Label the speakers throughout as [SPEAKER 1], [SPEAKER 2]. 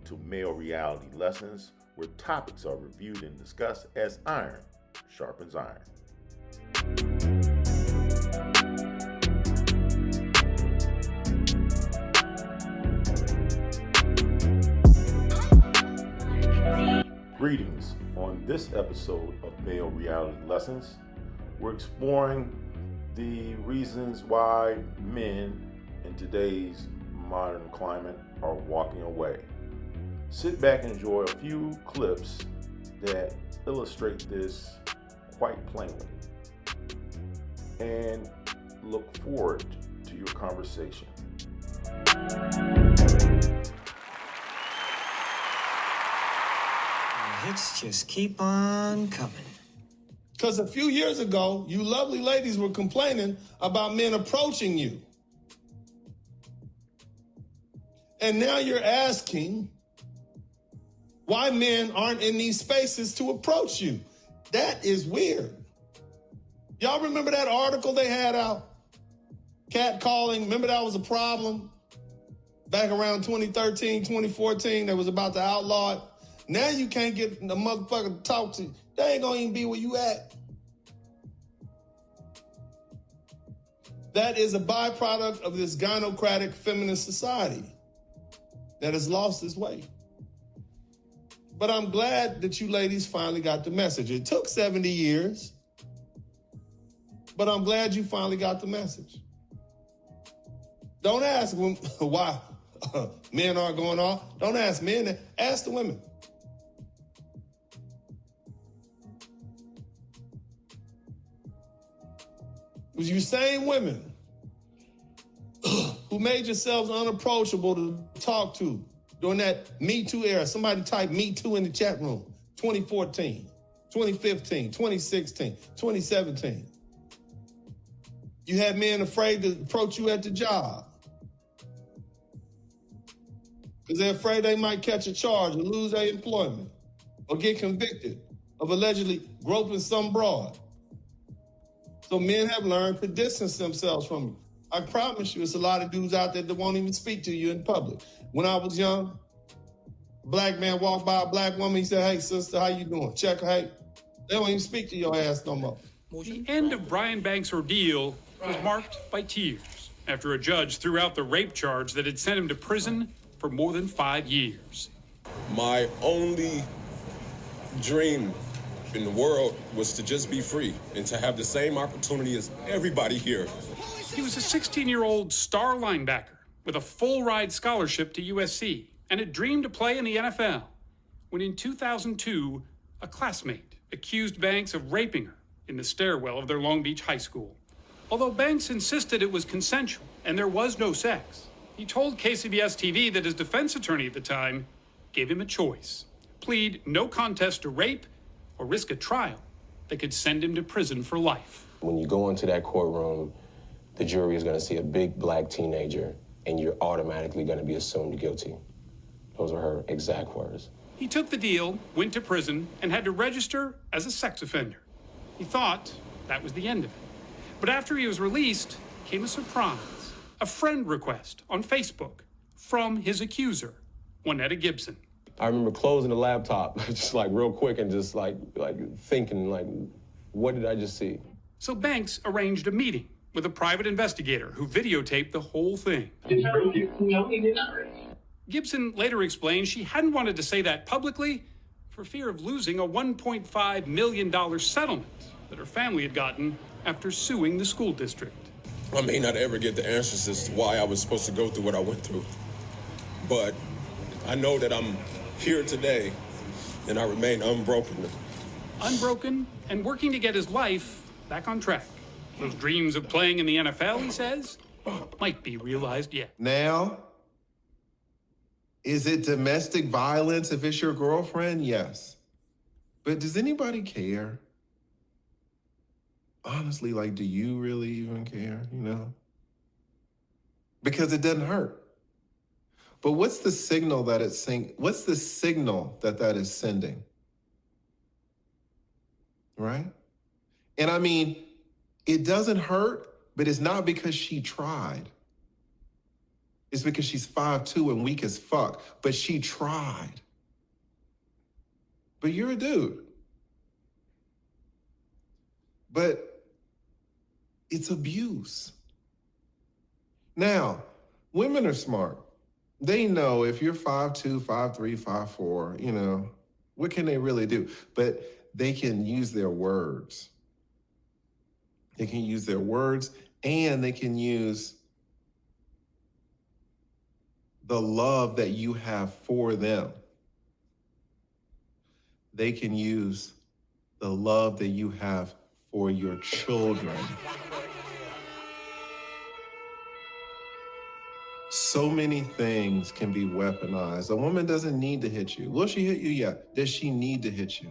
[SPEAKER 1] to Male Reality Lessons, where topics are reviewed and discussed as iron sharpens iron. Greetings. On this episode of Male Reality Lessons, we're exploring the reasons why men in today's modern climate are walking away. Sit back and enjoy a few clips that illustrate this quite plainly, and look forward to your conversation.
[SPEAKER 2] Hits just keep on coming.
[SPEAKER 3] Because a few years ago, you lovely ladies were complaining about men approaching you. And now you're asking why men aren't in these spaces to approach you. That is weird. Y'all remember that article they had out? Catcalling, remember that was a problem? Back around 2013, 2014, that was about to outlaw it. Now you can't get a motherfucker to talk to you. They ain't gonna even be where you at. That is a byproduct of this gynocratic feminist society that has lost its way. But I'm glad that you ladies finally got the message. It took 70 years, but I'm glad you finally got the message. Don't ask them why men aren't going off. Don't ask men, ask the women. It was you same women who made yourselves unapproachable to talk to during that Me Too era. Somebody type Me Too in the chat room. 2014, 2015, 2016, 2017. You had men afraid to approach you at the job because they're afraid they might catch a charge or lose their employment or get convicted of allegedly groping some broad. So men have learned to distance themselves from you. I promise you, it's a lot of dudes out there that won't even speak to you in public. When I was young, a black man walked by a black woman, he said, "Hey, sister, how you doing?" Check her, hey. They don't even speak to your ass no more.
[SPEAKER 4] The end of Brian Banks' ordeal was marked by tears after a judge threw out the rape charge that had sent him to prison for more than 5 years.
[SPEAKER 5] My only dream in the world was to just be free and to have the same opportunity as everybody here.
[SPEAKER 4] He was a 16-year-old star linebacker with a full-ride scholarship to USC and had dreamed to play in the NFL when in 2002, a classmate accused Banks of raping her in the stairwell of their Long Beach high school. Although Banks insisted it was consensual and there was no sex, he told KCBS TV that his defense attorney at the time gave him a choice: plead no contest to rape or risk a trial that could send him to prison for life.
[SPEAKER 6] When you go into that courtroom, the jury is going to see a big black teenager, and you're automatically going to be assumed guilty. Those are her exact words.
[SPEAKER 4] He took the deal, went to prison, and had to register as a sex offender. He thought that was the end of it. But after he was released, came a surprise: a friend request on Facebook from his accuser, Juanetta Gibson.
[SPEAKER 6] I remember closing the laptop just like real quick and just like thinking, like, what did I just see?
[SPEAKER 4] So Banks arranged a meeting with a private investigator who videotaped the whole thing.
[SPEAKER 7] No, he did not.
[SPEAKER 4] Gibson later explained she hadn't wanted to say that publicly for fear of losing a $1.5 million settlement that her family had gotten after suing the school district.
[SPEAKER 5] I may not ever get the answers as to why I was supposed to go through what I went through, but I know that I'm here today and I remain unbroken.
[SPEAKER 4] Unbroken and working to get his life back on track. Those dreams of playing in the NFL, he says, might be realized yet.
[SPEAKER 8] Now, is it domestic violence if it's your girlfriend? Yes. But does anybody care? Honestly, like, do you really even care, you know? Because it doesn't hurt. But what's the signal that it's what's the signal that is sending? Right? And I mean, it doesn't hurt, but it's not because she tried. It's because she's 5'2" and weak as fuck, but she tried. But you're a dude. But it's abuse. Now, women are smart. They know if you're 5'2", 5'3", 5'4", you know, what can they really do? But they can use their words. They can use their words, and they can use the love that you have for them. They can use the love that you have for your children. So many things can be weaponized. A woman doesn't need to hit you. Will she hit you? Yeah. Does she need to hit you?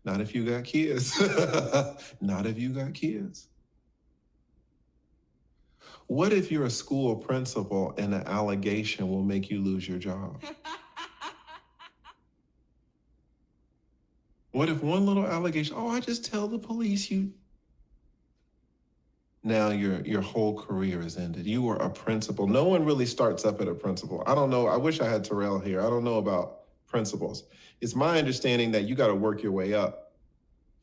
[SPEAKER 8] Not if you got kids. Not if you got kids. What if you're a school principal and an allegation will make you lose your job? What if one little allegation, oh, I just tell the police you. Now your whole career is ended. You were a principal. No one really starts up at a principal. I don't know. I wish I had Terrell here. I don't know about principals. It's my understanding that you got to work your way up.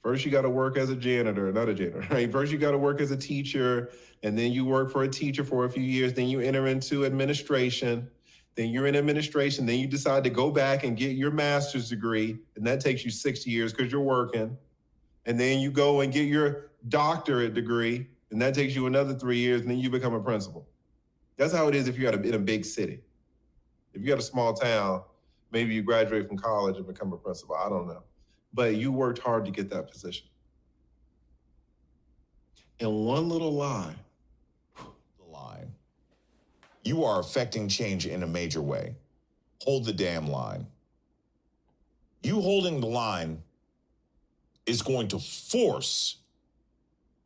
[SPEAKER 8] First, you got to work as a janitor, not a janitor, right? First, you got to work as a teacher, and then you work for a teacher for a few years. Then you enter into administration. Then you're in administration. Then you decide to go back and get your master's degree, and that takes you 6 years because you're working. And then you go and get your doctorate degree, and that takes you another 3 years, and then you become a principal. That's how it is if you're in a big city. If you got a small town, maybe you graduate from college and become a principal. I don't know. But you worked hard to get that position. And one little lie.
[SPEAKER 9] The line. You are affecting change in a major way. Hold the damn line. You holding the line is going to force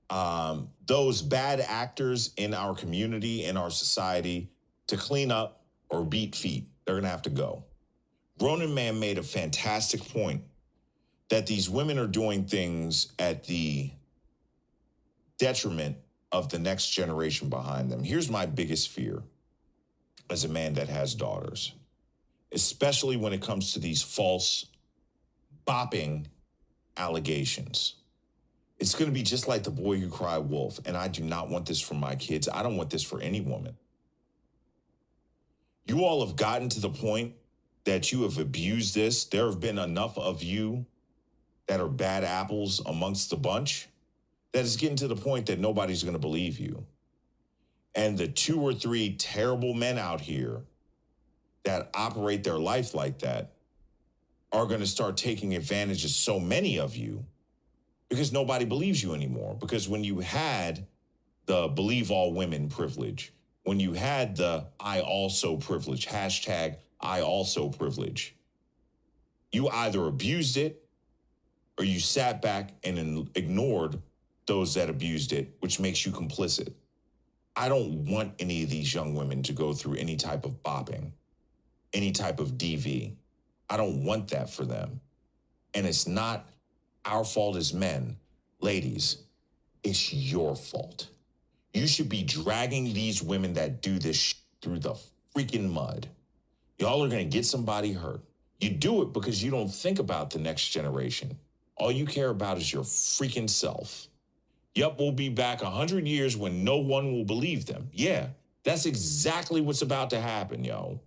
[SPEAKER 9] those bad actors in our community, in our society, to clean up or beat feet. They're going to have to go. Ronan Man made a fantastic point that these women are doing things at the detriment of the next generation behind them. Here's my biggest fear as a man that has daughters, especially when it comes to these false bopping allegations. It's going to be just like the boy who cried wolf, and I do not want this for my kids. I don't want this for any woman. You all have gotten to the point that you have abused this. There have been enough of you that are bad apples amongst the bunch that it's getting to the point that nobody's going to believe you. And the 2 or 3 terrible men out here that operate their life like that are going to start taking advantage of so many of you because nobody believes you anymore. Because when you had the believe all women privilege, when you had the I also privilege, hashtag I also privilege, you either abused it or you sat back and ignored those that abused it, which makes you complicit. I don't want any of these young women to go through any type of bopping, any type of DV. I don't want that for them. And it's not our fault as men. Ladies, it's your fault. You should be dragging these women that do this through the freaking mud. Y'all are going to get somebody hurt. You do it because you don't think about the next generation. All you care about is your freaking self. Yep, we'll be back 100 years when no one will believe them. Yeah, that's exactly what's about to happen, yo.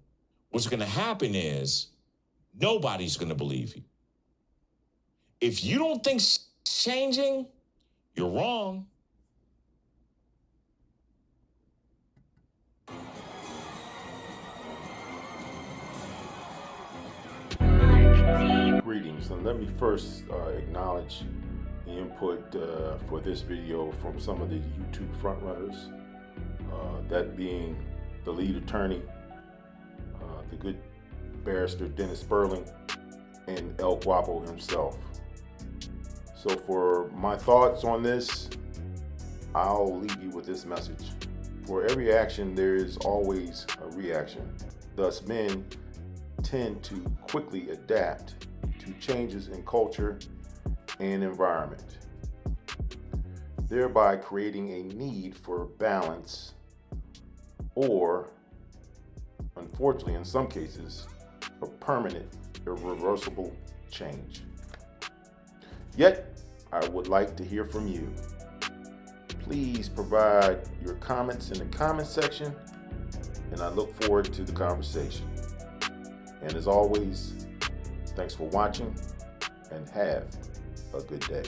[SPEAKER 9] What's going to happen is nobody's going to believe you. If you don't think changing, you're wrong.
[SPEAKER 1] Greetings, and let me first acknowledge the input for this video from some of the YouTube frontrunners, that being the lead attorney, the good barrister Dennis Sperling, and El Guapo himself. So for my thoughts on this, I'll leave you with this message. For every action, there is always a reaction. Thus, men tend to quickly adapt to changes in culture and environment, thereby creating a need for balance or, unfortunately, in some cases, a permanent, irreversible change. Yet, I would like to hear from you. Please provide your comments in the comment section, and I look forward to the conversation. And as always, thanks for watching, and have a good day.